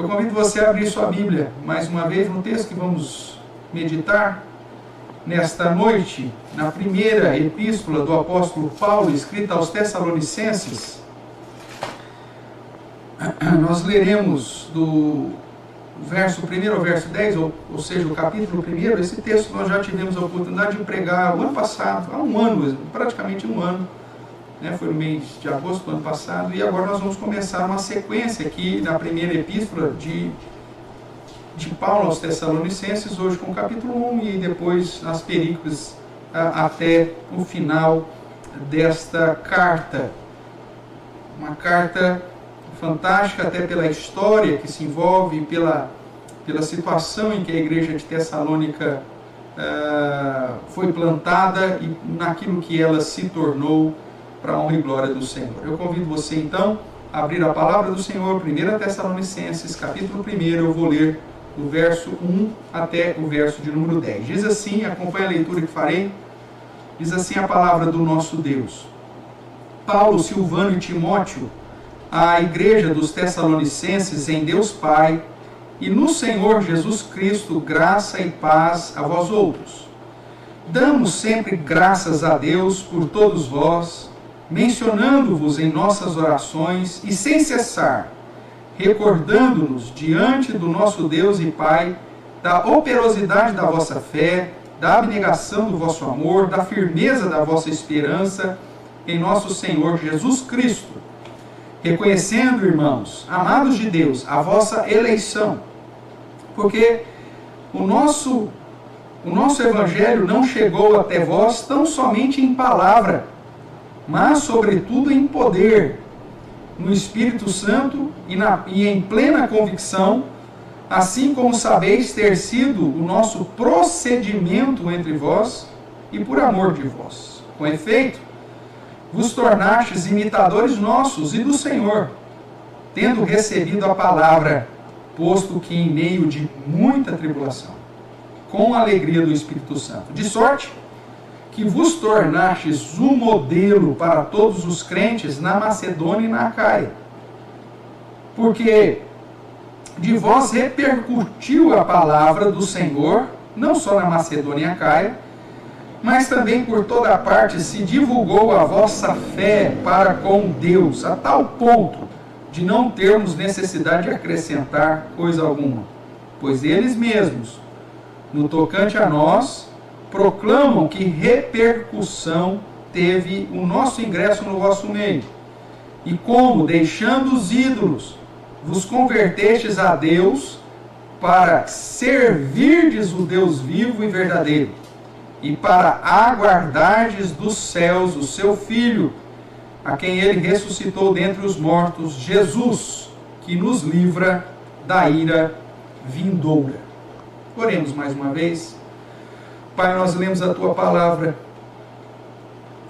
Eu convido você a abrir sua Bíblia, mais uma vez, no texto que vamos meditar nesta noite, na primeira epístola do apóstolo Paulo, escrita aos Tessalonicenses. Nós leremos do verso 1 ao verso 10, ou seja, o capítulo 1. Esse texto nós já tivemos a oportunidade de pregar o ano passado, há um ano, praticamente um ano, né? Foi no mês de agosto do ano passado, e agora nós vamos começar uma sequência aqui na primeira epístola de Paulo aos Tessalonicenses, hoje com o capítulo 1 e depois as perícopes até o final desta carta. Uma carta fantástica até pela história que se envolve, pela situação em que a igreja de Tessalônica foi plantada e naquilo que ela se tornou para a honra e glória do Senhor. Eu convido você então a abrir a palavra do Senhor, 1 Tessalonicenses, capítulo 1, eu vou ler do verso 1 até o verso de número 10. Diz assim, acompanha a leitura que farei, diz assim a palavra do nosso Deus. Paulo, Silvano e Timóteo, à igreja dos Tessalonicenses em Deus Pai e no Senhor Jesus Cristo, graça e paz a vós outros. Damos sempre graças a Deus por todos vós, mencionando-vos em nossas orações e sem cessar, recordando-nos diante do nosso Deus e Pai da operosidade da vossa fé, da abnegação do vosso amor, da firmeza da vossa esperança em nosso Senhor Jesus Cristo, reconhecendo, irmãos, amados de Deus, a vossa eleição, porque o nosso evangelho não chegou até vós tão somente em palavra, mas sobretudo em poder, no Espírito Santo e em plena convicção, assim como sabeis ter sido o nosso procedimento entre vós e por amor de vós. Com efeito, vos tornastes imitadores nossos e do Senhor, tendo recebido a palavra, posto que em meio de muita tribulação, com a alegria do Espírito Santo, de sorte que vos tornastes um modelo para todos os crentes na Macedônia e na Acaia, porque de vós repercutiu a palavra do Senhor, não só na Macedônia e Acaia, mas também por toda parte se divulgou a vossa fé para com Deus, a tal ponto de não termos necessidade de acrescentar coisa alguma, pois eles mesmos, no tocante a nós, proclamam que repercussão teve o nosso ingresso no vosso meio, e como, deixando os ídolos, vos convertestes a Deus para servirdes o Deus vivo e verdadeiro, e para aguardardes dos céus o seu Filho, a quem ele ressuscitou dentre os mortos, Jesus, que nos livra da ira vindoura. Oremos mais uma vez. Pai, nós lemos a Tua palavra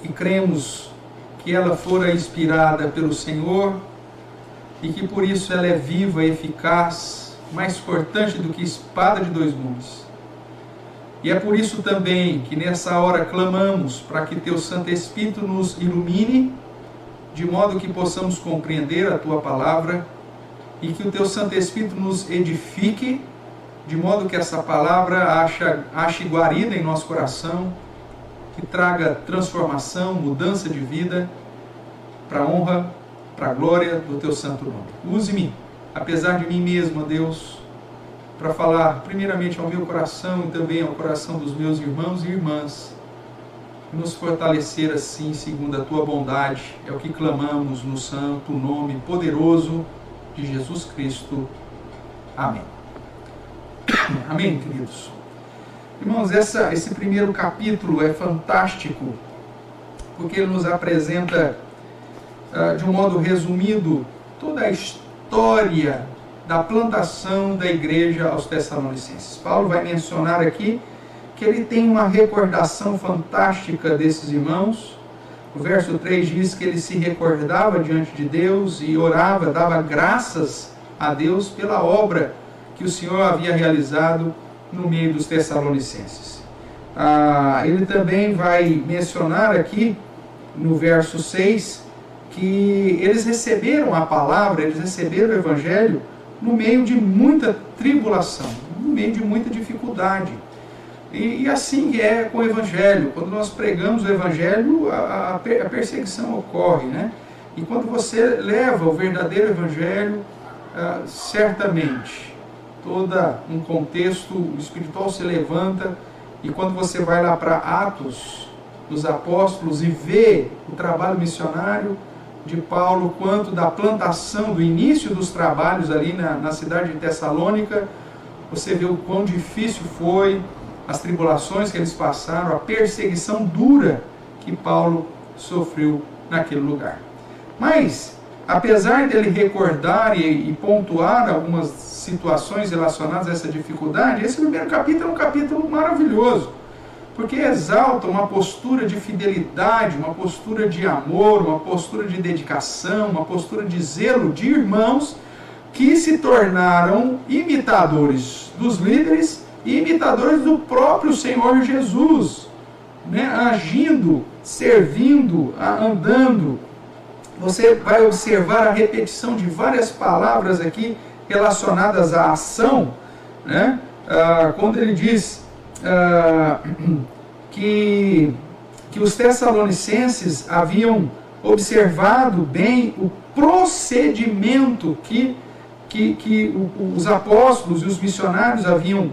e cremos que ela fora inspirada pelo Senhor e que por isso ela é viva, eficaz, mais cortante do que espada de dois gumes. E é por isso também que nessa hora clamamos para que Teu Santo Espírito nos ilumine, de modo que possamos compreender a Tua palavra e que o Teu Santo Espírito nos edifique, de modo que essa palavra ache guarida em nosso coração, que traga transformação, mudança de vida, para a honra, para a glória do Teu santo nome. Use-me, apesar de mim mesmo, Deus, para falar primeiramente ao meu coração e também ao coração dos meus irmãos e irmãs, e nos fortalecer assim, segundo a Tua bondade, é o que clamamos no santo nome poderoso de Jesus Cristo. Amém. Amém, queridos? Irmãos, esse primeiro capítulo é fantástico, porque ele nos apresenta, de um modo resumido, toda a história da plantação da igreja aos Tessalonicenses. Paulo vai mencionar aqui que ele tem uma recordação fantástica desses irmãos. O verso 3 diz que ele se recordava diante de Deus e orava, dava graças a Deus pela obra que o Senhor havia realizado no meio dos Tessalonicenses. Ele também vai mencionar aqui, no verso 6, que eles receberam a palavra, eles receberam o Evangelho no meio de muita tribulação, no meio de muita dificuldade. E assim é com o Evangelho. Quando nós pregamos o Evangelho, a perseguição ocorre, né? E quando você leva o verdadeiro Evangelho, certamente, todo um contexto espiritual se levanta. E quando você vai lá para Atos dos Apóstolos e vê o trabalho missionário de Paulo, quanto da plantação, do início dos trabalhos ali na cidade de Tessalônica, você vê o quão difícil foi, as tribulações que eles passaram, a perseguição dura que Paulo sofreu naquele lugar. Mas, apesar dele recordar e pontuar algumas situações relacionadas a essa dificuldade, esse primeiro capítulo é um capítulo maravilhoso, porque exalta uma postura de fidelidade, uma postura de amor, uma postura de dedicação, uma postura de zelo de irmãos que se tornaram imitadores dos líderes e imitadores do próprio Senhor Jesus, né? Agindo, servindo, andando. Você vai observar a repetição de várias palavras aqui relacionadas à ação, né? Quando ele diz que os tessalonicenses haviam observado bem o procedimento que os apóstolos e os missionários haviam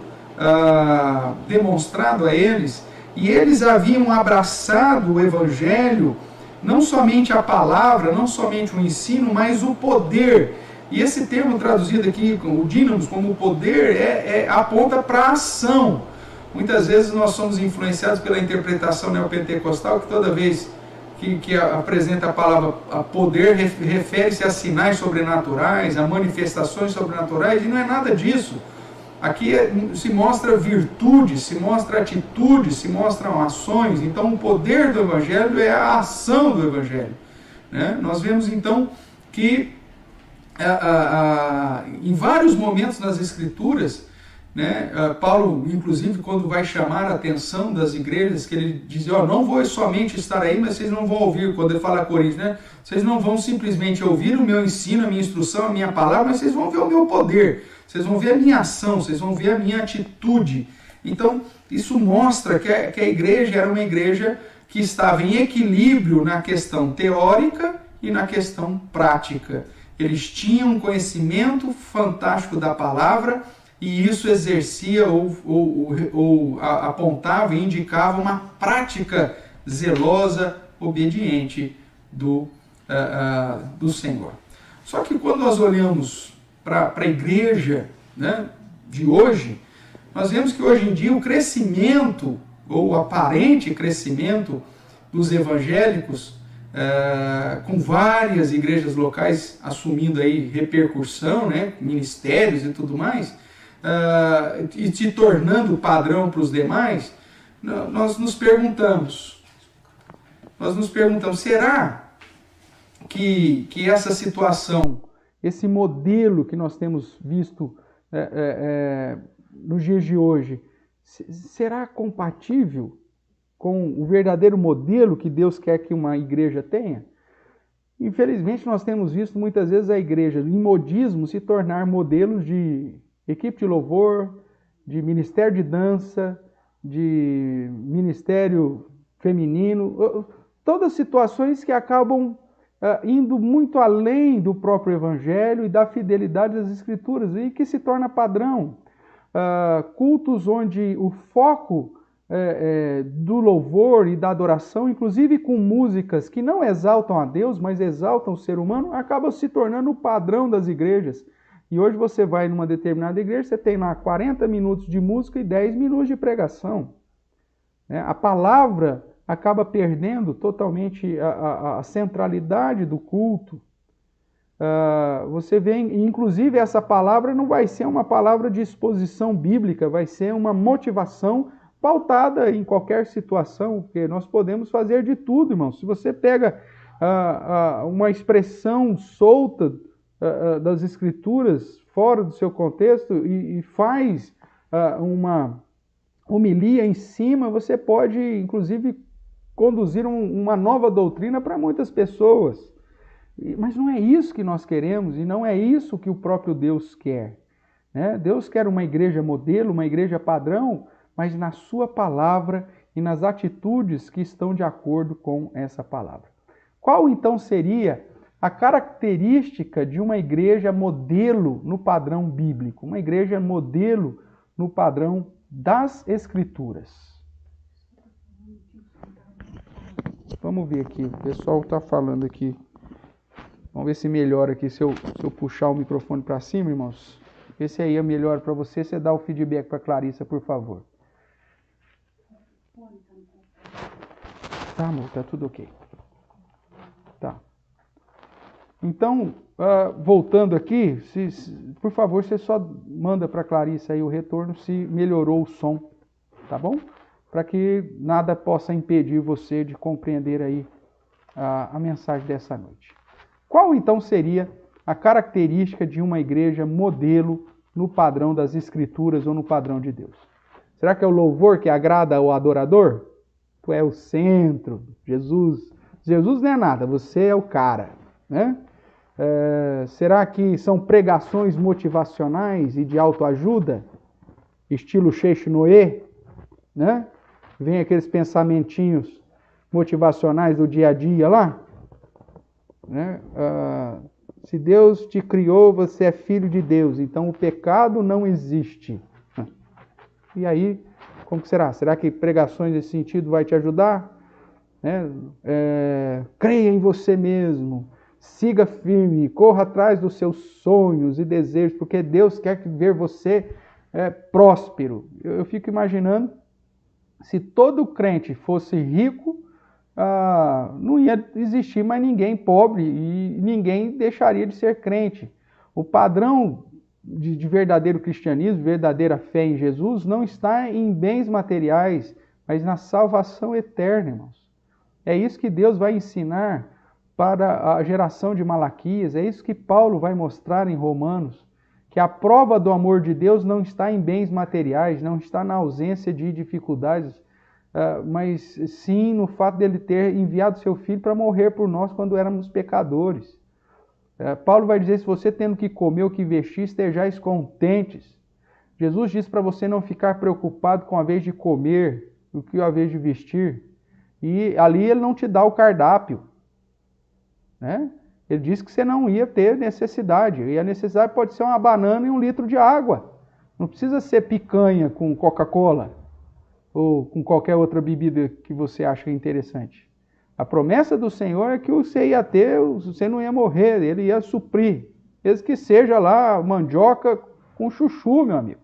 demonstrado a eles, e eles haviam abraçado o Evangelho, não somente a palavra, não somente o ensino, mas o poder. E esse termo traduzido aqui, o dínamos, como o poder, aponta para a ação. Muitas vezes nós somos influenciados pela interpretação neopentecostal, que toda vez que apresenta a palavra poder, refere-se a sinais sobrenaturais, a manifestações sobrenaturais, e não é nada disso. Aqui se mostra virtude, se mostra atitude, se mostram ações. Então o poder do Evangelho é a ação do Evangelho, né? Nós vemos então que em vários momentos nas Escrituras, né, Paulo, inclusive, quando vai chamar a atenção das igrejas, que ele diz, não vou somente estar aí, mas vocês não vão ouvir, quando ele fala a Coríntios, né, vocês não vão simplesmente ouvir o meu ensino, a minha instrução, a minha palavra, mas vocês vão ver o meu poder, vocês vão ver a minha ação, vocês vão ver a minha atitude. Então, isso mostra que a igreja era uma igreja que estava em equilíbrio na questão teórica e na questão prática. Eles tinham um conhecimento fantástico da palavra, e isso exercia ou apontava e indicava uma prática zelosa, obediente do Senhor. Só que quando nós olhamos para a igreja, né, de hoje, nós vemos que hoje em dia o crescimento, ou o aparente crescimento dos evangélicos, com várias igrejas locais assumindo aí repercussão, né, ministérios e tudo mais, e se tornando padrão para os demais, nós nos perguntamos, será que essa situação, esse modelo que nós temos visto nos dias de hoje, será compatível com o verdadeiro modelo que Deus quer que uma igreja tenha? Infelizmente, nós temos visto muitas vezes a igreja, em modismo, se tornar modelos de equipe de louvor, de ministério de dança, de ministério feminino, todas situações que acabam indo muito além do próprio Evangelho e da fidelidade das Escrituras, e que se torna padrão. Cultos onde o foco do louvor e da adoração, inclusive com músicas que não exaltam a Deus, mas exaltam o ser humano, acaba se tornando o padrão das igrejas. E hoje você vai numa determinada igreja, você tem lá 40 minutos de música e 10 minutos de pregação. A palavra acaba perdendo totalmente a centralidade do culto. Você vê, inclusive, essa palavra não vai ser uma palavra de exposição bíblica, vai ser uma motivação pautada em qualquer situação, porque nós podemos fazer de tudo, irmão. Se você pega uma expressão solta das Escrituras fora do seu contexto e faz uma homilia em cima, você pode, inclusive, conduzir uma nova doutrina para muitas pessoas. Mas não é isso que nós queremos e não é isso que o próprio Deus quer. Né? Deus quer uma igreja modelo, uma igreja padrão, mas na sua palavra e nas atitudes que estão de acordo com essa palavra. Qual então seria a característica de uma igreja modelo no padrão bíblico? Uma igreja modelo no padrão das Escrituras. Vamos ver aqui, o pessoal está falando aqui. Vamos ver se melhora aqui, se eu puxar o microfone para cima, irmãos. Ver se aí é melhor para você. Você dá o feedback para a Clarissa, por favor. Tá, amor, tá tudo ok. Tá. Então, voltando aqui, por favor, você só manda para a Clarissa aí o retorno se melhorou o som, tá bom? Para que nada possa impedir você de compreender aí a mensagem dessa noite. Qual então seria a característica de uma igreja modelo no padrão das Escrituras ou no padrão de Deus? Será que é o louvor que agrada ao adorador? Tu é o centro, Jesus não é nada, você é o cara, né? Será que são pregações motivacionais e de autoajuda? Estilo Sheikh Noé, né? Vem aqueles pensamentinhos motivacionais do dia a dia lá, né? Se Deus te criou, você é filho de Deus, então o pecado não existe. E aí, como que será? Será que pregações nesse sentido vai te ajudar? Creia em você mesmo, siga firme, corra atrás dos seus sonhos e desejos, porque Deus quer ver você próspero. Eu fico imaginando, se todo crente fosse rico, não ia existir mais ninguém pobre e ninguém deixaria de ser crente. O padrão de verdadeiro cristianismo, verdadeira fé em Jesus, não está em bens materiais, mas na salvação eterna, irmãos. É isso que Deus vai ensinar para a geração de Malaquias, é isso que Paulo vai mostrar em Romanos, que a prova do amor de Deus não está em bens materiais, não está na ausência de dificuldades, mas sim no fato dele ter enviado seu filho para morrer por nós quando éramos pecadores. Paulo vai dizer, se você tendo que comer o que vestir, estejais contentes. Jesus diz para você não ficar preocupado com a vez de comer, o que a vez de vestir. E ali ele não te dá o cardápio, né? Ele diz que você não ia ter necessidade. E a necessidade pode ser uma banana e 1 litro de água. Não precisa ser picanha com Coca-Cola ou com qualquer outra bebida que você acha interessante. A promessa do Senhor é que você ia ter, você não ia morrer, Ele ia suprir. Mesmo que seja lá mandioca com chuchu, meu amigo.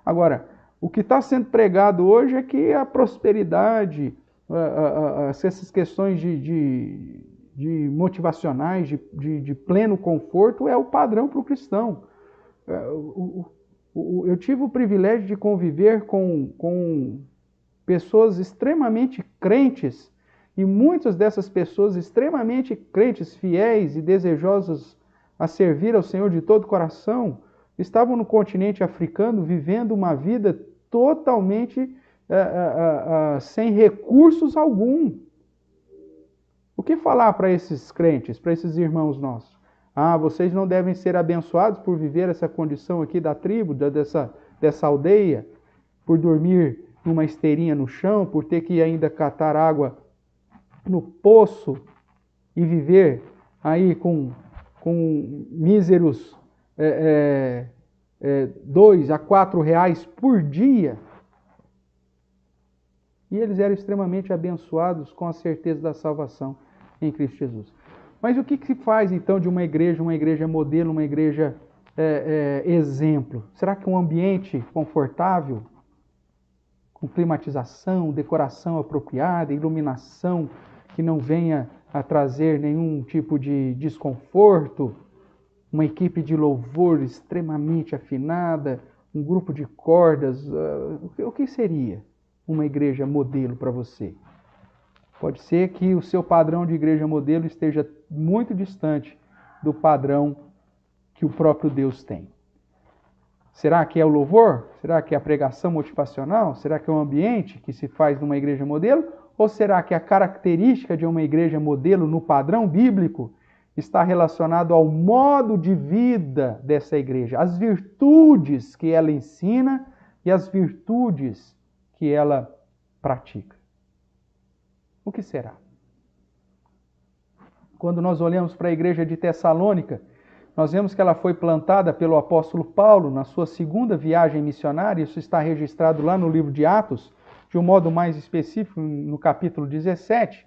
Agora, o que está sendo pregado hoje é que a prosperidade, essas questões de motivacionais, de pleno conforto, é o padrão para o cristão. Eu tive o privilégio de conviver com pessoas extremamente crentes, e muitas dessas pessoas extremamente crentes, fiéis e desejosas a servir ao Senhor de todo o coração, estavam no continente africano vivendo uma vida totalmente sem recursos algum. O que falar para esses crentes, para esses irmãos nossos? Vocês não devem ser abençoados por viver essa condição aqui da tribo, dessa aldeia, por dormir numa esteirinha no chão, por ter que ainda catar água no poço e viver aí com míseros 2 a 4 reais por dia. E eles eram extremamente abençoados com a certeza da salvação em Cristo Jesus. Mas o que se faz então de uma igreja modelo, uma igreja exemplo? Será que um ambiente confortável, com climatização, decoração apropriada, iluminação que não venha a trazer nenhum tipo de desconforto, uma equipe de louvor extremamente afinada, um grupo de cordas, o que seria uma igreja modelo para você? Pode ser que o seu padrão de igreja modelo esteja muito distante do padrão que o próprio Deus tem. Será que é o louvor? Será que é a pregação motivacional? Será que é o ambiente que se faz numa igreja modelo? Ou será que a característica de uma igreja modelo no padrão bíblico está relacionado ao modo de vida dessa igreja, as virtudes que ela ensina e as virtudes que ela pratica. O que será? Quando nós olhamos para a igreja de Tessalônica, nós vemos que ela foi plantada pelo apóstolo Paulo na sua segunda viagem missionária. Isso está registrado lá no livro de Atos, de um modo mais específico, no capítulo 17.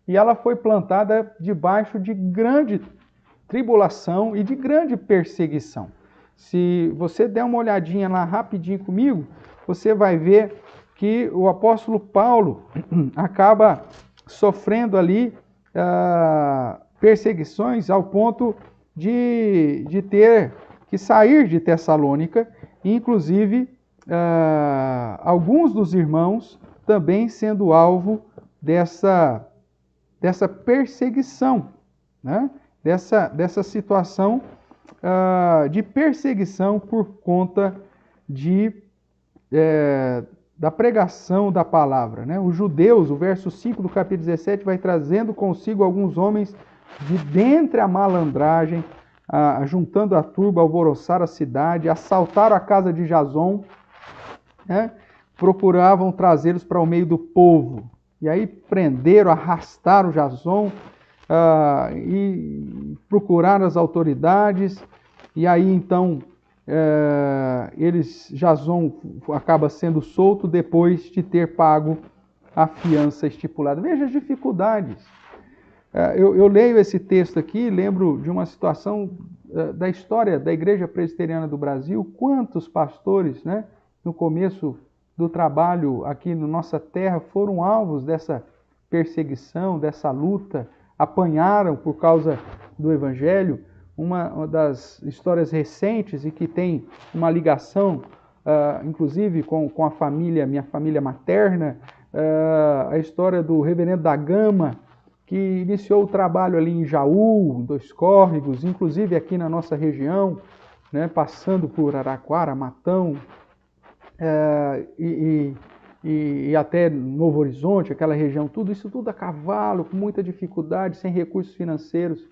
E ela foi plantada debaixo de grande tribulação e de grande perseguição. Se você der uma olhadinha lá rapidinho comigo, você vai ver que o apóstolo Paulo acaba sofrendo ali perseguições ao ponto de ter que sair de Tessalônica, e inclusive alguns dos irmãos também sendo alvo dessa perseguição, né? dessa situação de perseguição por conta da pregação da palavra. Né? Os judeus, o verso 5 do capítulo 17, vai trazendo consigo alguns homens de dentre a malandragem, juntando a turba, alvoroçaram a cidade, assaltaram a casa de Jason, né? Procuravam trazê-los para o meio do povo. E aí prenderam, arrastaram Jason e procuraram as autoridades. E aí então Jason acaba sendo solto depois de ter pago a fiança estipulada. Veja as dificuldades. Eu leio esse texto aqui e lembro de uma situação da história da Igreja Presbiteriana do Brasil. Quantos pastores, né, no começo do trabalho aqui na nossa terra, foram alvos dessa perseguição, dessa luta, apanharam por causa do Evangelho. Uma das histórias recentes e que tem uma ligação, inclusive, com a família, minha família materna, a história do reverendo da Gama, que iniciou o trabalho ali em Jaú, em Dois Córregos, inclusive aqui na nossa região, né, passando por Araraquara, Matão, e até Novo Horizonte, aquela região, isso tudo a cavalo, com muita dificuldade, sem recursos financeiros.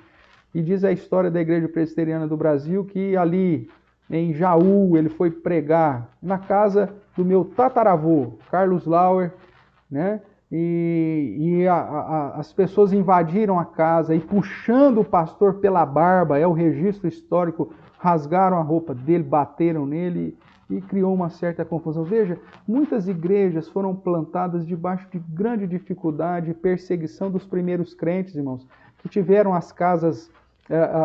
E diz a história da Igreja Presbiteriana do Brasil que ali em Jaú ele foi pregar na casa do meu tataravô, Carlos Lauer, né? E as pessoas invadiram a casa e, puxando o pastor pela barba, é o registro histórico, rasgaram a roupa dele, bateram nele e criou uma certa confusão. Veja, muitas igrejas foram plantadas debaixo de grande dificuldade e perseguição dos primeiros crentes, irmãos, que tiveram as casas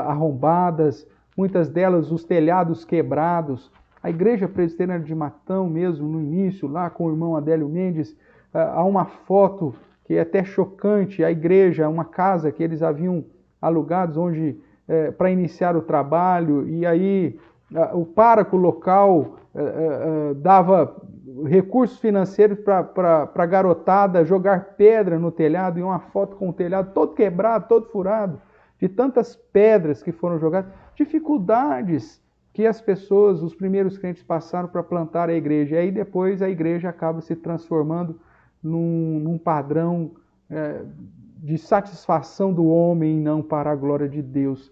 arrombadas, muitas delas os telhados quebrados. A Igreja Presbiteriana de Matão mesmo, no início, lá com o irmão Adélio Mendes, há uma foto que é até chocante, a igreja, uma casa que eles haviam alugado para iniciar o trabalho, e aí o pároco local dava recursos financeiros para a garotada jogar pedra no telhado, e uma foto com o telhado todo quebrado, todo furado, de tantas pedras que foram jogadas, dificuldades que as pessoas, os primeiros crentes passaram para plantar a igreja, e aí depois a igreja acaba se transformando num padrão de satisfação do homem e não para a glória de Deus.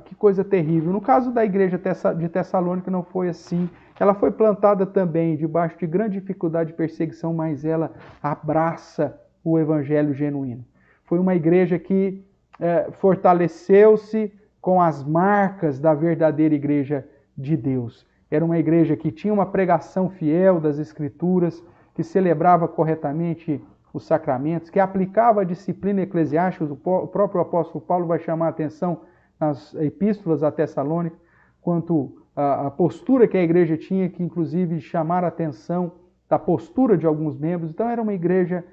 Que coisa terrível. No caso da igreja de Tessalônica não foi assim. Ela foi plantada também debaixo de grande dificuldade e perseguição, mas ela abraça o evangelho genuíno. Foi uma igreja que fortaleceu-se com as marcas da verdadeira igreja de Deus. Era uma igreja que tinha uma pregação fiel das Escrituras, que celebrava corretamente os sacramentos, que aplicava a disciplina eclesiástica. O próprio apóstolo Paulo vai chamar a atenção nas epístolas a Tessalônica, quanto à postura que a igreja tinha, que inclusive chamar a atenção da postura de alguns membros. Então era uma igreja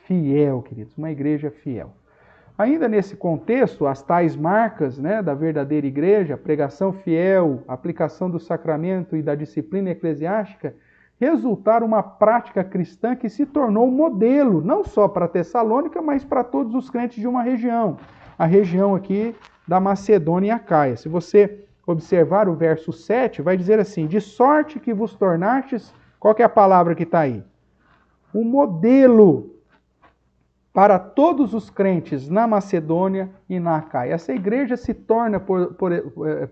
fiel, queridos, uma igreja fiel. Ainda nesse contexto, as tais marcas, né, da verdadeira igreja, pregação fiel, aplicação do sacramento e da disciplina eclesiástica, resultaram uma prática cristã que se tornou um modelo, não só para Tessalônica, mas para todos os crentes de uma região. A região aqui da Macedônia e Acaia. Se você observar o verso 7, vai dizer assim: de sorte que vos tornastes, qual que é a palavra que está aí? Um modelo para todos os crentes na Macedônia e na Acaia. Essa igreja se torna,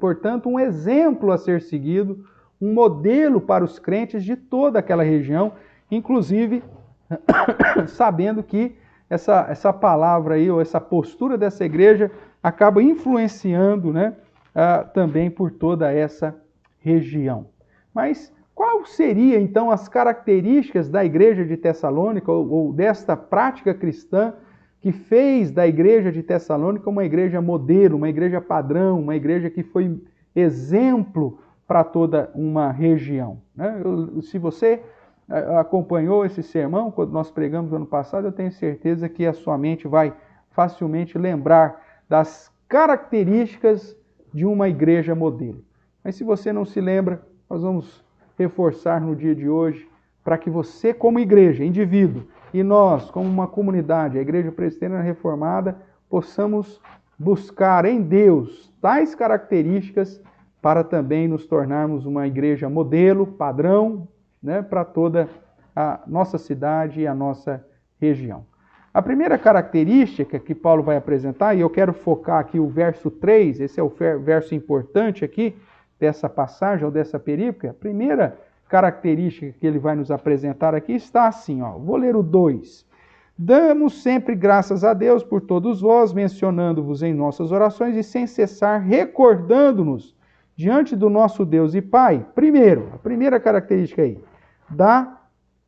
portanto, um exemplo a ser seguido, um modelo para os crentes de toda aquela região, inclusive sabendo que essa palavra aí, ou essa postura dessa igreja, acaba influenciando, né, também por toda essa região. Mas qual seria, então, as características da igreja de Tessalônica, ou desta prática cristã que fez da igreja de Tessalônica uma igreja modelo, uma igreja padrão, uma igreja que foi exemplo para toda uma região, né? Se você acompanhou esse sermão, quando nós pregamos no ano passado, eu tenho certeza que a sua mente vai facilmente lembrar das características de uma igreja modelo. Mas se você não se lembra, nós vamos reforçar no dia de hoje, para que você, como igreja, indivíduo, e nós, como uma comunidade, a Igreja Presbiteriana Reformada, possamos buscar em Deus tais características para também nos tornarmos uma igreja modelo, padrão, né, para toda a nossa cidade e a nossa região. A primeira característica que Paulo vai apresentar, e eu quero focar aqui o verso 3, esse é o verso importante aqui, dessa passagem ou dessa perícope, a primeira característica que ele vai nos apresentar aqui está assim, ó. Vou ler o 2. Damos sempre graças a Deus por todos vós, mencionando-vos em nossas orações e sem cessar recordando-nos diante do nosso Deus e Pai. Primeiro, a primeira característica aí, da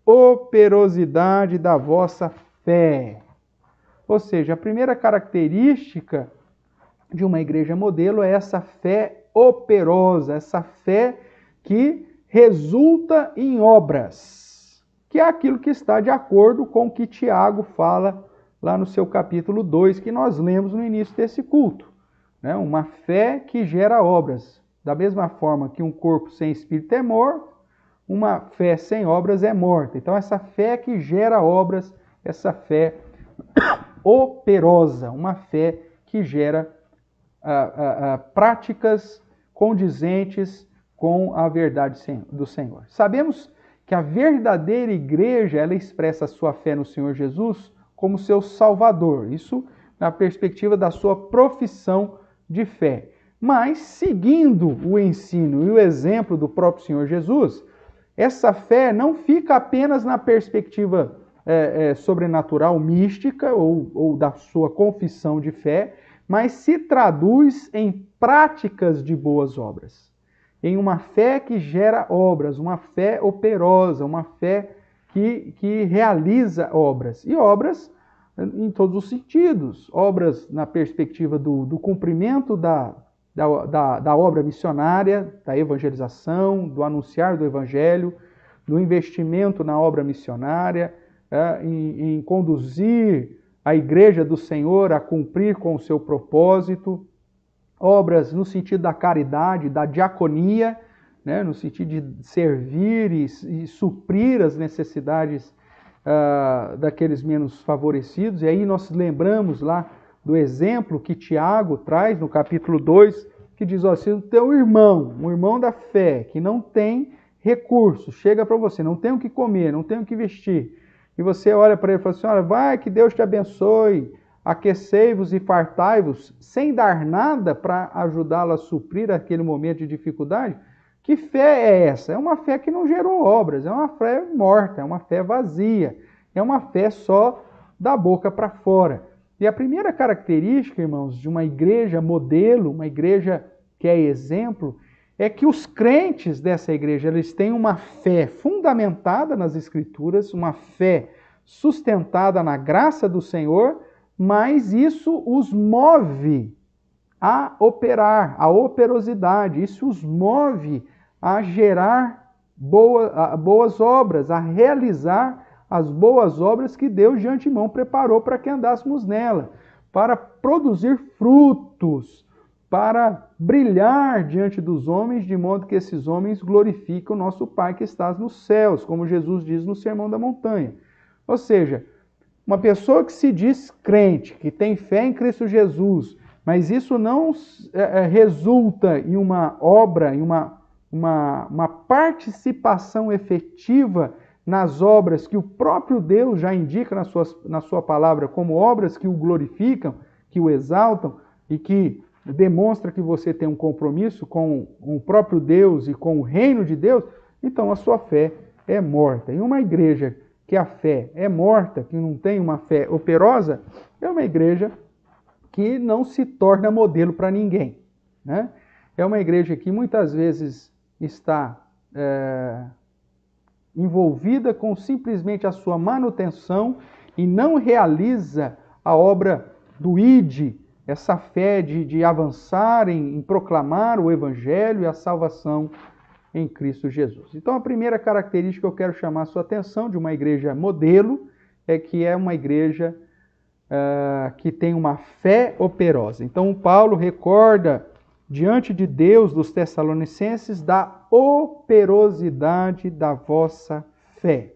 operosidade da vossa fé. Ou seja, a primeira característica de uma igreja modelo é essa fé operosa, essa fé que resulta em obras, que é aquilo que está de acordo com o que Tiago fala lá no seu capítulo 2, que nós lemos no início desse culto, né? Uma fé que gera obras. Da mesma forma que um corpo sem espírito é morto, uma fé sem obras é morta. Então essa fé que gera obras, essa fé operosa, uma fé que gera práticas condizentes com a verdade do Senhor. Sabemos que a verdadeira igreja, ela expressa a sua fé no Senhor Jesus como seu Salvador. Isso na perspectiva da sua profissão de fé. Mas, seguindo o ensino e o exemplo do próprio Senhor Jesus, essa fé não fica apenas na perspectiva sobrenatural, mística, ou da sua confissão de fé, mas se traduz em práticas de boas obras. Em uma fé que gera obras, uma fé operosa, uma fé que realiza obras. E obras em todos os sentidos. Obras na perspectiva do cumprimento da obra missionária, da evangelização, do anunciar do evangelho, do investimento na obra missionária, em conduzir a igreja do Senhor a cumprir com o seu propósito, obras no sentido da caridade, da diaconia, né, no sentido de servir e suprir as necessidades daqueles menos favorecidos. E aí nós lembramos lá do exemplo que Tiago traz no capítulo 2, que diz assim, o teu irmão, um irmão da fé, que não tem recursos, chega para você, não tem o que comer, não tem o que vestir, e você olha para ele e fala assim, olha, vai que Deus te abençoe, aquecei-vos e fartai-vos, sem dar nada para ajudá-lo a suprir aquele momento de dificuldade. Que fé é essa? É uma fé que não gerou obras, é uma fé morta, é uma fé vazia, é uma fé só da boca para fora. E a primeira característica, irmãos, de uma igreja modelo, uma igreja que é exemplo, é que os crentes dessa igreja, eles têm uma fé fundamentada nas Escrituras, uma fé sustentada na graça do Senhor, mas isso os move a operar, a operosidade, isso os move a gerar boas obras, a realizar as boas obras que Deus de antemão preparou para que andássemos nela, para produzir frutos, para brilhar diante dos homens, de modo que esses homens glorificam o nosso Pai que está nos céus, como Jesus diz no Sermão da Montanha. Ou seja, uma pessoa que se diz crente, que tem fé em Cristo Jesus, mas isso não resulta em uma obra, em uma participação efetiva nas obras que o próprio Deus já indica na sua palavra como obras que o glorificam, que o exaltam e que demonstra que você tem um compromisso com o próprio Deus e com o reino de Deus, então a sua fé é morta. Em uma igreja que a fé é morta, que não tem uma fé operosa, é uma igreja que não se torna modelo para ninguém, né? É uma igreja que muitas vezes está envolvida com simplesmente a sua manutenção e não realiza a obra do ID, essa fé de avançar em proclamar o Evangelho e a salvação em Cristo Jesus. Então, a primeira característica que eu quero chamar a sua atenção de uma igreja modelo é que é uma igreja que tem uma fé operosa. Então, Paulo recorda diante de Deus dos Tessalonicenses da operosidade da vossa fé.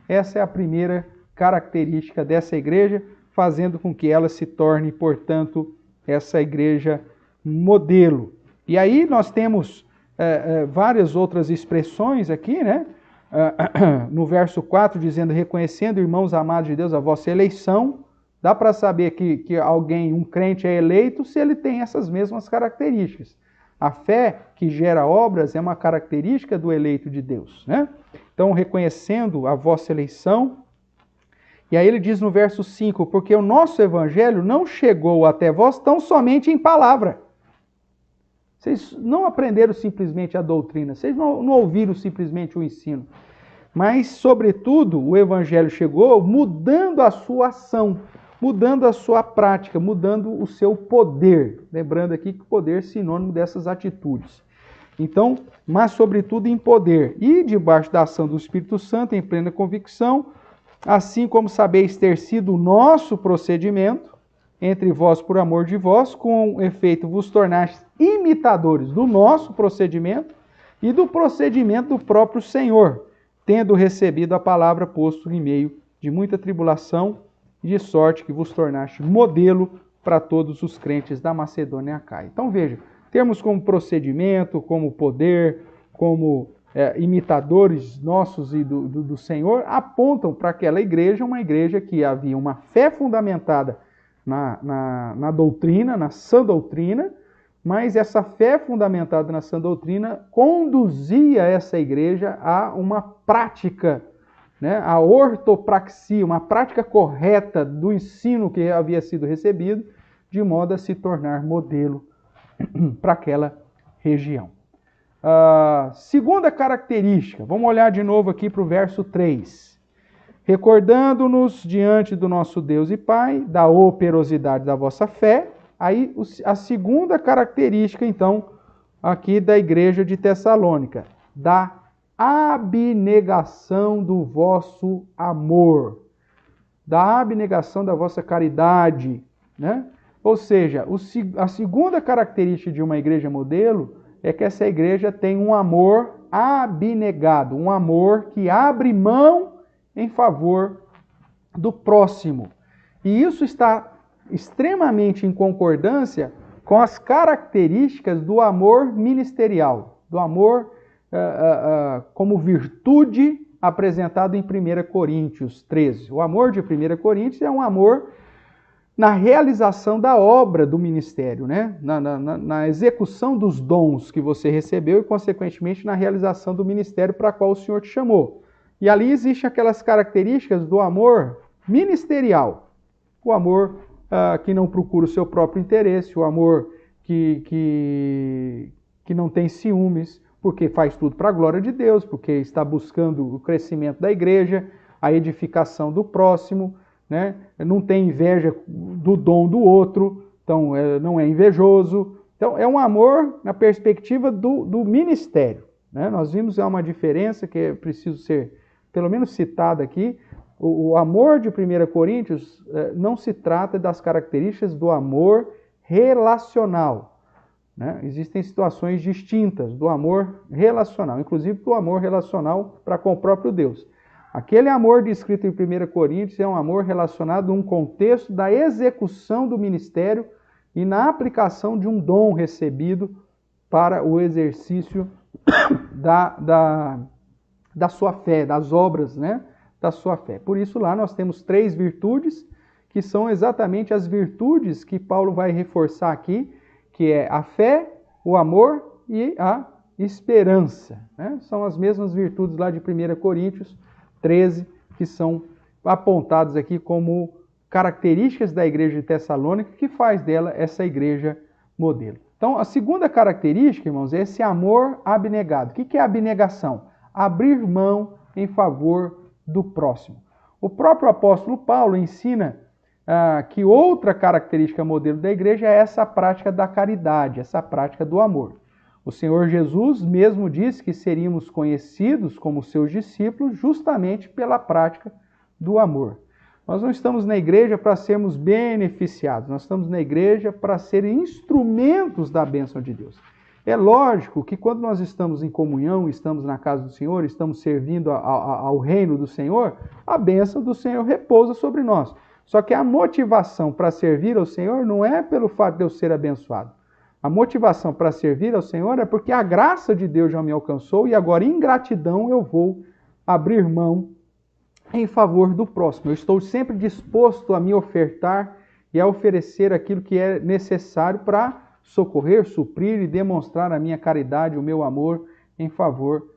Essa é a primeira característica dessa igreja, fazendo com que ela se torne, portanto, essa igreja modelo. E aí nós temos várias outras expressões aqui, né? No verso 4, dizendo, reconhecendo, irmãos amados de Deus, a vossa eleição. Dá para saber que alguém, um crente, é eleito se ele tem essas mesmas características. A fé que gera obras é uma característica do eleito de Deus, né? Então, reconhecendo a vossa eleição. E aí ele diz no verso 5, porque o nosso evangelho não chegou até vós tão somente em palavra. Vocês não aprenderam simplesmente a doutrina, vocês não ouviram simplesmente o ensino. Mas, sobretudo, o evangelho chegou mudando a sua ação, mudando a sua prática, mudando o seu poder. Lembrando aqui que o poder é sinônimo dessas atitudes. Então, mas sobretudo em poder. E debaixo da ação do Espírito Santo, em plena convicção, assim como sabeis ter sido o nosso procedimento, entre vós por amor de vós, com efeito vos tornastes imitadores do nosso procedimento e do procedimento do próprio Senhor, tendo recebido a palavra posto em meio de muita tribulação, de sorte que vos tornaste modelo para todos os crentes da Macedônia e Acaia. Então veja, termos como procedimento, como poder, como imitadores nossos e do Senhor, apontam para aquela igreja, uma igreja que havia uma fé fundamentada na doutrina, na sã doutrina, mas essa fé fundamentada na sã doutrina conduzia essa igreja a uma prática, né, a ortopraxia, uma prática correta do ensino que havia sido recebido, de modo a se tornar modelo para aquela região. Segunda característica, vamos olhar de novo aqui para o verso 3. Recordando-nos diante do nosso Deus e Pai, da operosidade da vossa fé. Aí a segunda característica, então, aqui da igreja de Tessalônica, da abnegação do vosso amor, da abnegação da vossa caridade, né? Ou seja, a segunda característica de uma igreja modelo é que essa igreja tem um amor abnegado, um amor que abre mão em favor do próximo. E isso está extremamente em concordância com as características do amor ministerial, do amor como virtude apresentado em 1 Coríntios 13. O amor de 1 Coríntios é um amor na realização da obra do ministério, né? Na execução dos dons que você recebeu e, consequentemente, na realização do ministério para qual o Senhor te chamou. E ali existem aquelas características do amor ministerial. O amor que não procura o seu próprio interesse, o amor que não tem ciúmes, porque faz tudo para a glória de Deus, porque está buscando o crescimento da igreja, a edificação do próximo, né? Não tem inveja do dom do outro, então não é invejoso. Então é um amor na perspectiva do ministério, né? Nós vimos uma diferença que é preciso ser pelo menos citada aqui. O amor de 1 Coríntios não se trata das características do amor relacional, né? Existem situações distintas do amor relacional, inclusive do amor relacional para com o próprio Deus. Aquele amor descrito em 1 Coríntios é um amor relacionado a um contexto da execução do ministério e na aplicação de um dom recebido para o exercício da sua fé, das obras, né, da sua fé. Por isso lá nós temos 3 virtudes, que são exatamente as virtudes que Paulo vai reforçar aqui, que é a fé, o amor e a esperança, né? São as mesmas virtudes lá de 1 Coríntios 13, que são apontadas aqui como características da igreja de Tessalônica, que faz dela essa igreja modelo. Então, a segunda característica, irmãos, é esse amor abnegado. O que é abnegação? Abrir mão em favor do próximo. O próprio apóstolo Paulo ensina que outra característica modelo da igreja é essa prática da caridade, essa prática do amor. O Senhor Jesus mesmo disse que seríamos conhecidos como seus discípulos justamente pela prática do amor. Nós não estamos na igreja para sermos beneficiados, nós estamos na igreja para ser instrumentos da bênção de Deus. É lógico que quando nós estamos em comunhão, estamos na casa do Senhor, estamos servindo ao reino do Senhor, a bênção do Senhor repousa sobre nós. Só que a motivação para servir ao Senhor não é pelo fato de eu ser abençoado. A motivação para servir ao Senhor é porque a graça de Deus já me alcançou e agora, em gratidão, eu vou abrir mão em favor do próximo. Eu estou sempre disposto a me ofertar e a oferecer aquilo que é necessário para socorrer, suprir e demonstrar a minha caridade, o meu amor em favor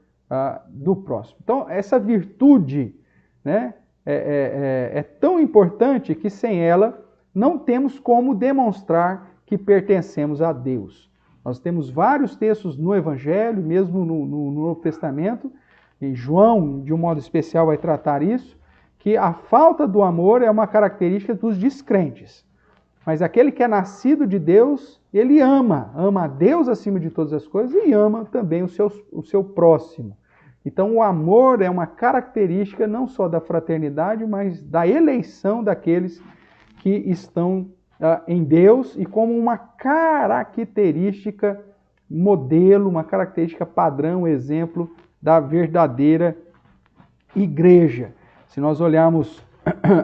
do próximo. Então, essa virtude, né, é tão importante que sem ela não temos como demonstrar que pertencemos a Deus. Nós temos vários textos no Evangelho, mesmo no Novo Testamento, e João, de um modo especial, vai tratar isso, que a falta do amor é uma característica dos descrentes. Mas aquele que é nascido de Deus, ele ama a Deus acima de todas as coisas e ama também o seu próximo. Então o amor é uma característica não só da fraternidade, mas da eleição daqueles que estão em Deus e como uma característica modelo, uma característica padrão, exemplo da verdadeira igreja. Se nós olharmos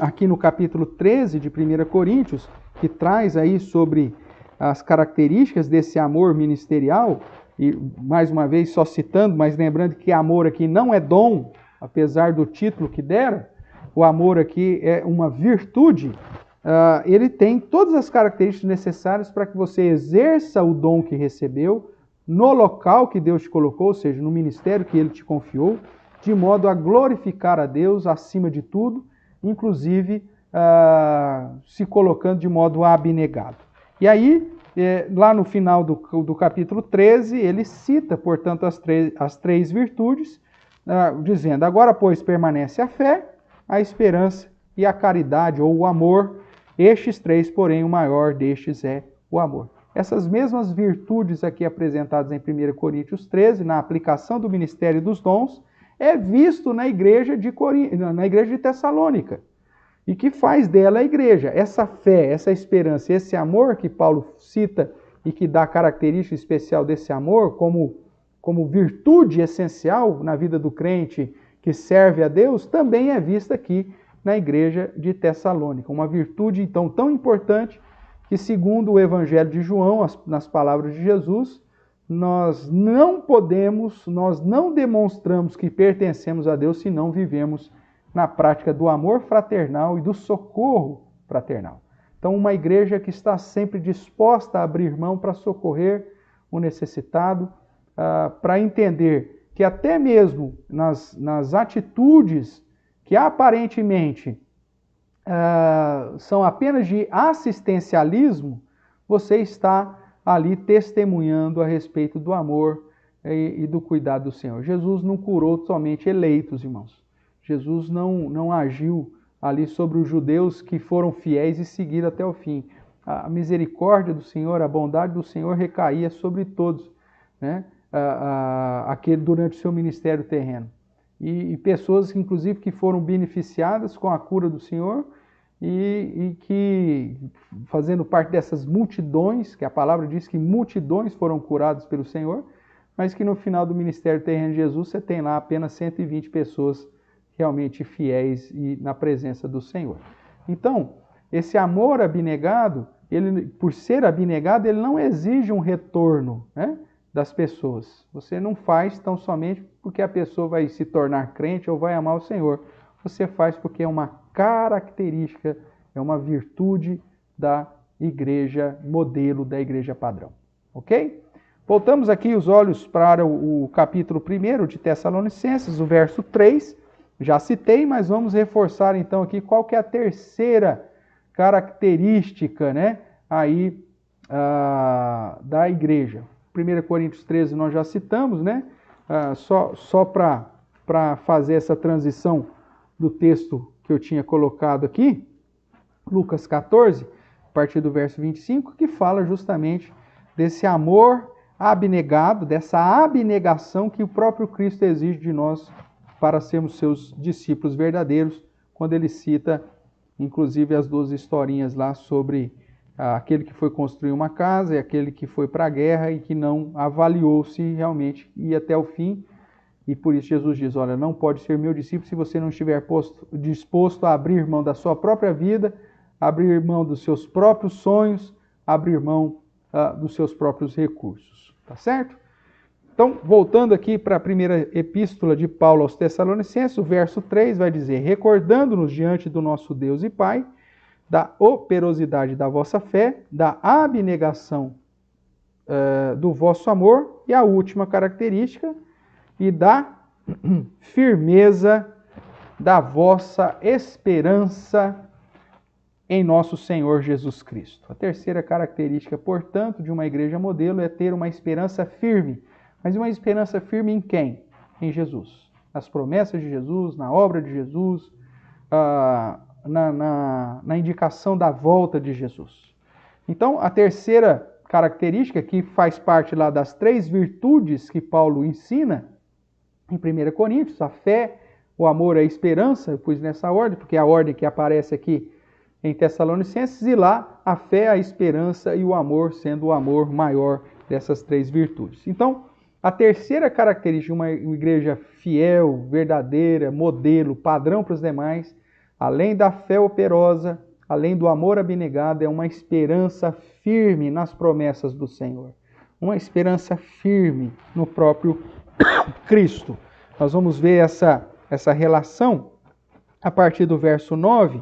aqui no capítulo 13 de 1 Coríntios, que traz aí sobre as características desse amor ministerial, e mais uma vez só citando, mas lembrando que amor aqui não é dom, apesar do título que deram, o amor aqui é uma virtude. Ele tem todas as características necessárias para que você exerça o dom que recebeu no local que Deus te colocou, ou seja, no ministério que Ele te confiou, de modo a glorificar a Deus acima de tudo, inclusive se colocando de modo abnegado. E aí, lá no final do capítulo 13, ele cita, portanto, as três virtudes, dizendo: agora, pois, permanece a fé, a esperança e a caridade, ou o amor. Estes três, porém, o maior destes é o amor. Essas mesmas virtudes aqui apresentadas em 1 Coríntios 13, na aplicação do ministério dos dons, é visto na igreja de Tessalônica. E que faz dela a igreja. Essa fé, essa esperança, esse amor que Paulo cita e que dá característica especial desse amor como virtude essencial na vida do crente que serve a Deus, também é vista aqui na igreja de Tessalônica. Uma virtude, então, tão importante que, segundo o Evangelho de João, nas palavras de Jesus, nós não demonstramos que pertencemos a Deus se não vivemos na prática do amor fraternal e do socorro fraternal. Então, uma igreja que está sempre disposta a abrir mão para socorrer o necessitado, para entender que até mesmo nas atitudes que aparentemente são apenas de assistencialismo, você está ali testemunhando a respeito do amor e do cuidado do Senhor. Jesus não curou somente eleitos, irmãos. Jesus não agiu ali sobre os judeus que foram fiéis e seguiram até o fim. A misericórdia do Senhor, a bondade do Senhor recaía sobre todos, né? Durante o seu ministério terreno. E pessoas, inclusive, que foram beneficiadas com a cura do Senhor e que, fazendo parte dessas multidões, que a palavra diz que multidões foram curadas pelo Senhor, mas que no final do ministério terreno de Jesus você tem lá apenas 120 pessoas realmente fiéis e na presença do Senhor. Então, esse amor abnegado, ele, por ser abnegado, ele não exige um retorno, né? das pessoas. Você não faz tão somente porque a pessoa vai se tornar crente ou vai amar o Senhor. Você faz porque é uma característica, é uma virtude da igreja modelo, da igreja padrão. Ok? Voltamos aqui os olhos para o capítulo 1 de Tessalonicenses, o verso 3. Já citei, mas vamos reforçar então aqui qual que é a terceira característica, né, aí, da igreja. 1 Coríntios 13 nós já citamos, né? Só para fazer essa transição do texto que eu tinha colocado aqui, Lucas 14, a partir do verso 25, que fala justamente desse amor abnegado, dessa abnegação que o próprio Cristo exige de nós para sermos seus discípulos verdadeiros, quando ele cita, inclusive, as 12 historinhas lá sobre aquele que foi construir uma casa e aquele que foi para a guerra e que não avaliou se realmente ia até o fim. E por isso Jesus diz, olha, não pode ser meu discípulo se você não estiver disposto a abrir mão da sua própria vida, abrir mão dos seus próprios sonhos, abrir mão dos seus próprios recursos. Tá certo? Então, voltando aqui para a primeira epístola de Paulo aos Tessalonicenses, o verso 3 vai dizer, recordando-nos diante do nosso Deus e Pai, da operosidade da vossa fé, da abnegação do vosso amor, e a última característica, e da firmeza da vossa esperança em nosso Senhor Jesus Cristo. A terceira característica, portanto, de uma igreja modelo é ter uma esperança firme. Mas uma esperança firme em quem? Em Jesus. Nas promessas de Jesus, na obra de Jesus, na indicação da volta de Jesus. Então, a terceira característica, que faz parte lá das 3 virtudes que Paulo ensina em 1 Coríntios, a fé, o amor e a esperança, eu pus nessa ordem, porque é a ordem que aparece aqui em Tessalonicenses, e lá a fé, a esperança e o amor, sendo o amor maior dessas 3 virtudes. Então, a terceira característica de uma igreja fiel, verdadeira, modelo, padrão para os demais, além da fé operosa, além do amor abnegado, é uma esperança firme nas promessas do Senhor. Uma esperança firme no próprio Cristo. Nós vamos ver essa relação a partir do verso 9,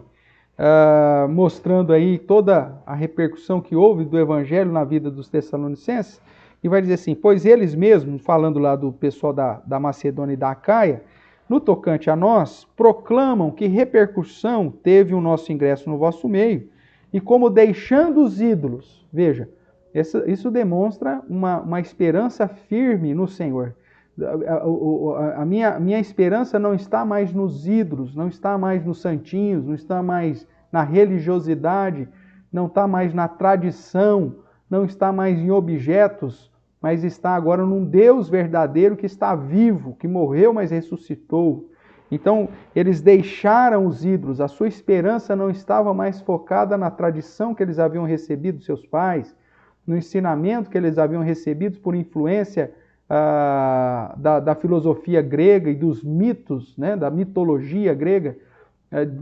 mostrando aí toda a repercussão que houve do Evangelho na vida dos Tessalonicenses, e vai dizer assim, pois eles mesmos, falando lá do pessoal da Macedônia e da Acaia, no tocante a nós, proclamam que repercussão teve o nosso ingresso no vosso meio, e como deixando os ídolos, veja, isso demonstra uma esperança firme no Senhor. A minha esperança não está mais nos ídolos, não está mais nos santinhos, não está mais na religiosidade, não está mais na tradição, não está mais em objetos, mas está agora num Deus verdadeiro que está vivo, que morreu, mas ressuscitou. Então, eles deixaram os ídolos, a sua esperança não estava mais focada na tradição que eles haviam recebido dos seus pais, no ensinamento que eles haviam recebido por influência da filosofia grega e dos mitos, né, da mitologia grega,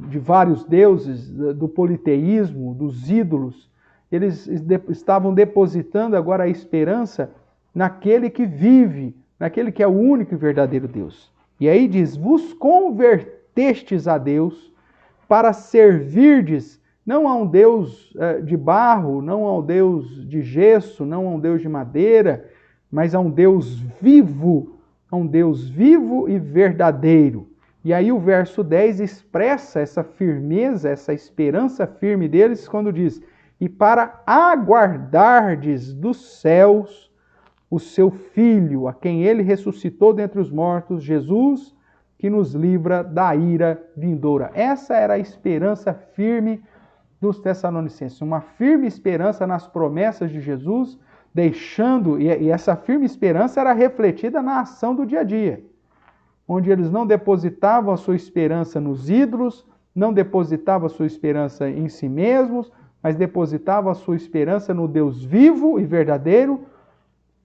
de vários deuses, do politeísmo, dos ídolos. Eles estavam depositando agora a esperança naquele que vive, naquele que é o único e verdadeiro Deus. E aí diz, vos convertestes a Deus para servirdes não a um Deus de barro, não a um Deus de gesso, não a um Deus de madeira, mas a um Deus vivo e verdadeiro. E aí o verso 10 expressa essa firmeza, essa esperança firme deles, quando diz, e para aguardardes dos céus o seu Filho, a quem ele ressuscitou dentre os mortos, Jesus, que nos livra da ira vindoura. Essa era a esperança firme dos Tessalonicenses, uma firme esperança nas promessas de Jesus, e essa firme esperança era refletida na ação do dia a dia, onde eles não depositavam a sua esperança nos ídolos, não depositavam a sua esperança em si mesmos, mas depositavam a sua esperança no Deus vivo e verdadeiro,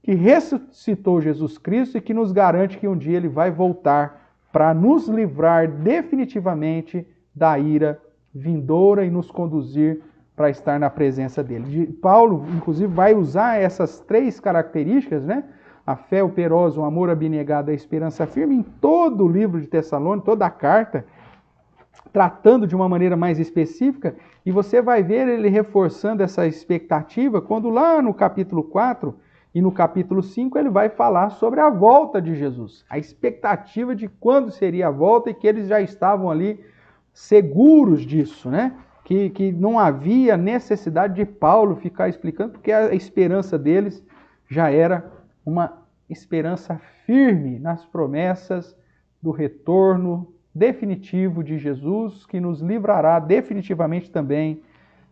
que ressuscitou Jesus Cristo e que nos garante que um dia ele vai voltar para nos livrar definitivamente da ira vindoura e nos conduzir para estar na presença dele. Paulo, inclusive, vai usar essas 3 características, né, a fé operosa, o amor abnegado, a esperança firme, em todo o livro de Tessalônica, toda a carta, tratando de uma maneira mais específica, e você vai ver ele reforçando essa expectativa quando lá no capítulo 4 e no capítulo 5 ele vai falar sobre a volta de Jesus, a expectativa de quando seria a volta e que eles já estavam ali seguros disso, né? Que não havia necessidade de Paulo ficar explicando, porque a esperança deles já era uma esperança firme nas promessas do retorno definitivo de Jesus, que nos livrará definitivamente também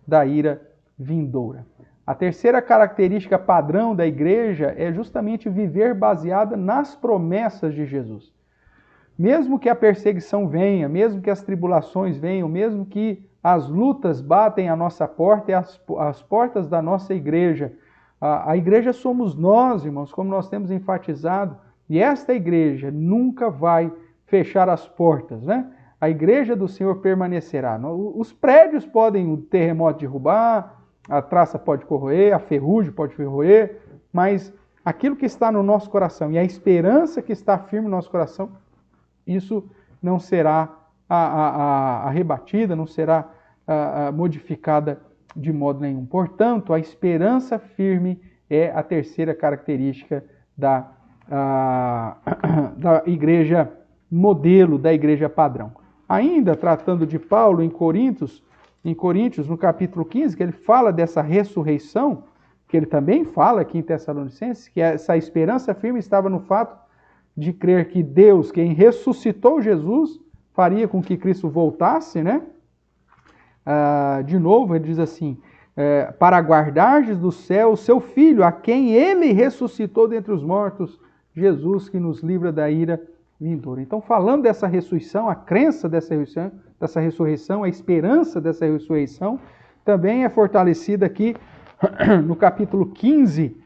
da ira vindoura. A terceira característica padrão da igreja é justamente viver baseada nas promessas de Jesus. Mesmo que a perseguição venha, mesmo que as tribulações venham, mesmo que as lutas batem à nossa porta e as portas da nossa igreja, a igreja somos nós, irmãos, como nós temos enfatizado, e esta igreja nunca vai fechar as portas, né? A igreja do Senhor permanecerá. Os prédios podem o terremoto derrubar, a traça pode corroer, a ferrugem pode corroer, mas aquilo que está no nosso coração e a esperança que está firme no nosso coração, isso não será rebatida, não será modificada de modo nenhum. Portanto, a esperança firme é a terceira característica da igreja modelo, da igreja padrão. Ainda tratando de Paulo em Coríntios, no capítulo 15, que ele fala dessa ressurreição, que ele também fala aqui em Tessalonicenses, que essa esperança firme estava no fato de crer que Deus, quem ressuscitou Jesus, faria com que Cristo voltasse, né? De novo, ele diz assim, para guardardes do céu o seu Filho, a quem ele ressuscitou dentre os mortos, Jesus, que nos livra da ira vindoura. Então, falando dessa ressurreição, a crença dessa ressurreição, a esperança dessa ressurreição, também é fortalecida aqui no capítulo 15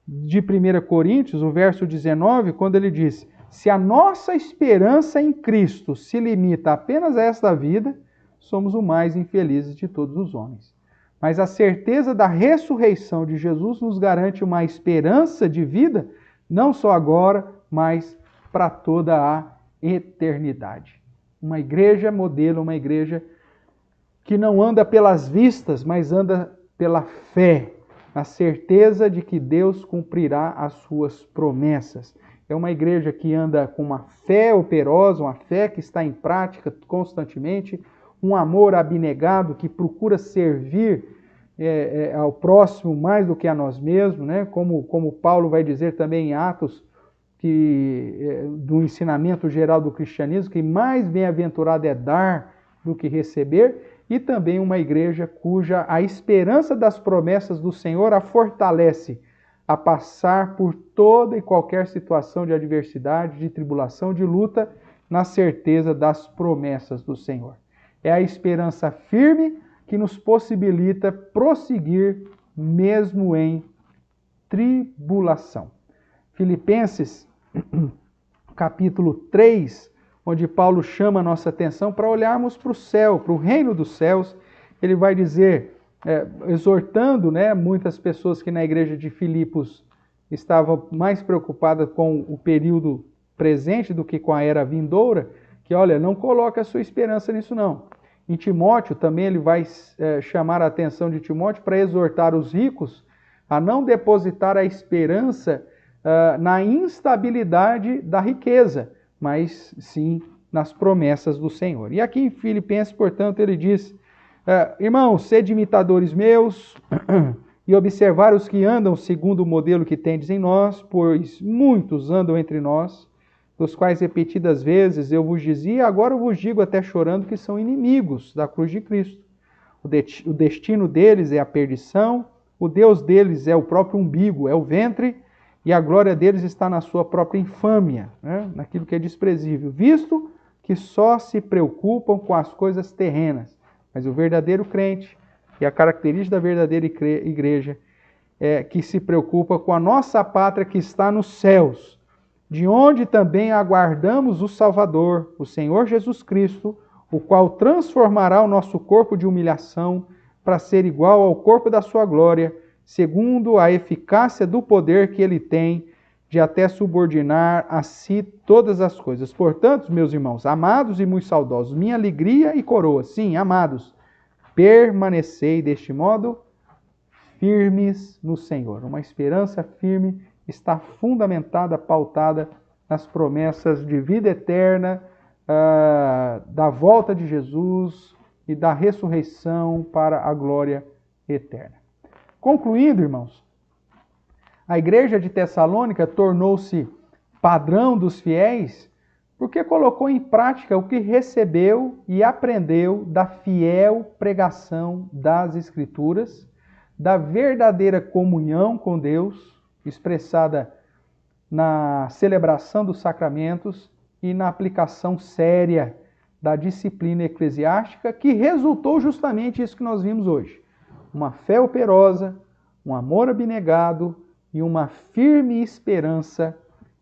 de 1 Coríntios, o verso 19, quando ele diz: se a nossa esperança em Cristo se limita apenas a esta vida, somos o mais infelizes de todos os homens. Mas a certeza da ressurreição de Jesus nos garante uma esperança de vida, não só agora, mas para toda a eternidade. Uma igreja modelo, uma igreja que não anda pelas vistas, mas anda pela fé, na certeza de que Deus cumprirá as suas promessas. É uma igreja que anda com uma fé operosa, uma fé que está em prática constantemente, um amor abnegado que procura servir ao próximo mais do que a nós mesmos, né? Como Paulo vai dizer também em Atos, do ensinamento geral do cristianismo, que mais bem-aventurado é dar do que receber, e também uma igreja cuja a esperança das promessas do Senhor a fortalece a passar por toda e qualquer situação de adversidade, de tribulação, de luta, na certeza das promessas do Senhor. É a esperança firme que nos possibilita prosseguir mesmo em tribulação. Filipenses, capítulo 3, onde Paulo chama a nossa atenção para olharmos para o céu, para o reino dos céus. Ele vai dizer, exortando, né, muitas pessoas que na igreja de Filipos estavam mais preocupadas com o período presente do que com a era vindoura, que, olha, não coloque a sua esperança nisso não. Em Timóteo também ele vai chamar a atenção de Timóteo para exortar os ricos a não depositar a esperança na instabilidade da riqueza, mas sim nas promessas do Senhor. E aqui em Filipenses, portanto, ele diz: irmãos, sede imitadores meus e observar os que andam segundo o modelo que tendes em nós, pois muitos andam entre nós, dos quais repetidas vezes eu vos dizia, agora eu vos digo até chorando, que são inimigos da cruz de Cristo. O destino deles é a perdição, o Deus deles é o próprio umbigo, é o ventre, e a glória deles está na sua própria infâmia, né? Naquilo que é desprezível, visto que só se preocupam com as coisas terrenas. Mas o verdadeiro crente, e a característica da verdadeira igreja, é que se preocupa com a nossa pátria que está nos céus, de onde também aguardamos o Salvador, o Senhor Jesus Cristo, o qual transformará o nosso corpo de humilhação para ser igual ao corpo da sua glória, segundo a eficácia do poder que ele tem, de até subordinar a si todas as coisas. Portanto, meus irmãos, amados e muito saudosos, minha alegria e coroa, sim, amados, permanecei deste modo firmes no Senhor. Uma esperança firme está fundamentada, pautada nas promessas de vida eterna, da volta de Jesus e da ressurreição para a glória eterna. Concluindo, irmãos, a igreja de Tessalônica tornou-se padrão dos fiéis porque colocou em prática o que recebeu e aprendeu da fiel pregação das Escrituras, da verdadeira comunhão com Deus, expressada na celebração dos sacramentos e na aplicação séria da disciplina eclesiástica, que resultou justamente isso que nós vimos hoje. Uma fé operosa, um amor abnegado e uma firme esperança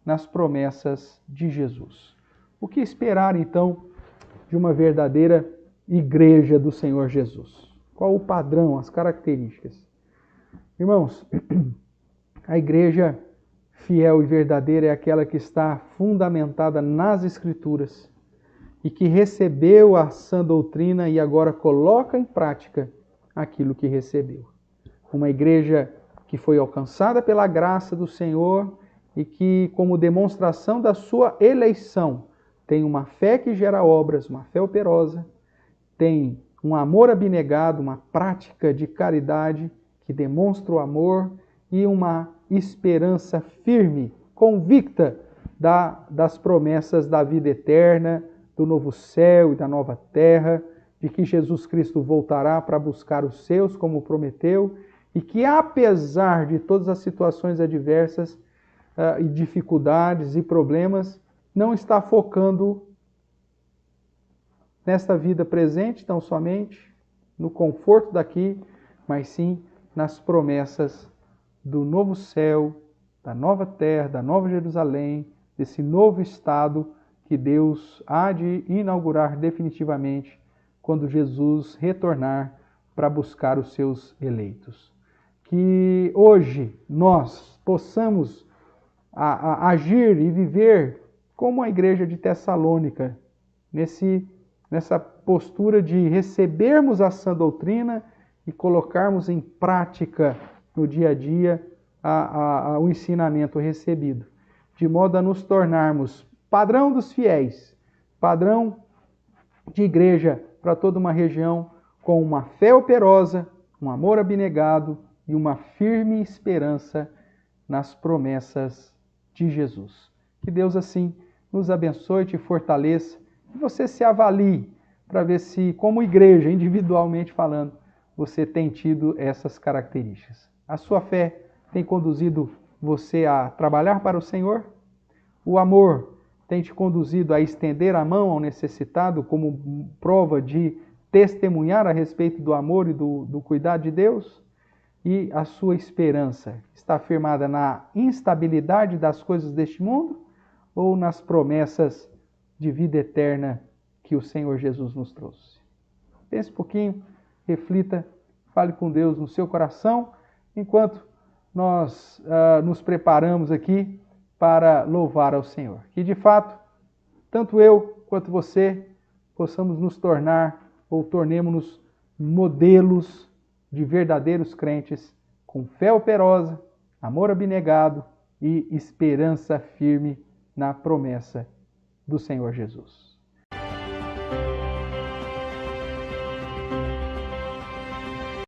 nas promessas de Jesus. O que esperar, então, de uma verdadeira igreja do Senhor Jesus? Qual o padrão, as características? Irmãos, a igreja fiel e verdadeira é aquela que está fundamentada nas Escrituras e que recebeu a sã doutrina e agora coloca em prática aquilo que recebeu. Uma igreja que foi alcançada pela graça do Senhor e que, como demonstração da sua eleição, tem uma fé que gera obras, uma fé operosa, tem um amor abnegado, uma prática de caridade que demonstra o amor e uma esperança firme, convicta das promessas da vida eterna, do novo céu e da nova terra, de que Jesus Cristo voltará para buscar os seus, como prometeu, e que, apesar de todas as situações adversas e dificuldades e problemas, não está focando nesta vida presente, tão somente no conforto daqui, mas sim nas promessas do novo céu, da nova terra, da nova Jerusalém, desse novo estado que Deus há de inaugurar definitivamente quando Jesus retornar para buscar os seus eleitos. Que hoje nós possamos agir e viver como a igreja de Tessalônica, nessa postura de recebermos a sã doutrina e colocarmos em prática no dia a dia o ensinamento recebido, de modo a nos tornarmos padrão dos fiéis, padrão de igreja para toda uma região, com uma fé operosa, um amor abnegado e uma firme esperança nas promessas de Jesus. Que Deus assim nos abençoe, te fortaleça, e você se avalie para ver se, como igreja, individualmente falando, você tem tido essas características. A sua fé tem conduzido você a trabalhar para o Senhor? O amor tem te conduzido a estender a mão ao necessitado como prova de testemunhar a respeito do amor e do cuidado de Deus? E a sua esperança está firmada na instabilidade das coisas deste mundo ou nas promessas de vida eterna que o Senhor Jesus nos trouxe? Pense um pouquinho, reflita, fale com Deus no seu coração, enquanto nós nos preparamos aqui para louvar ao Senhor. Que de fato, tanto eu quanto você possamos nos tornar ou tornemos-nos modelos de verdadeiros crentes com fé operosa, amor abnegado e esperança firme na promessa do Senhor Jesus.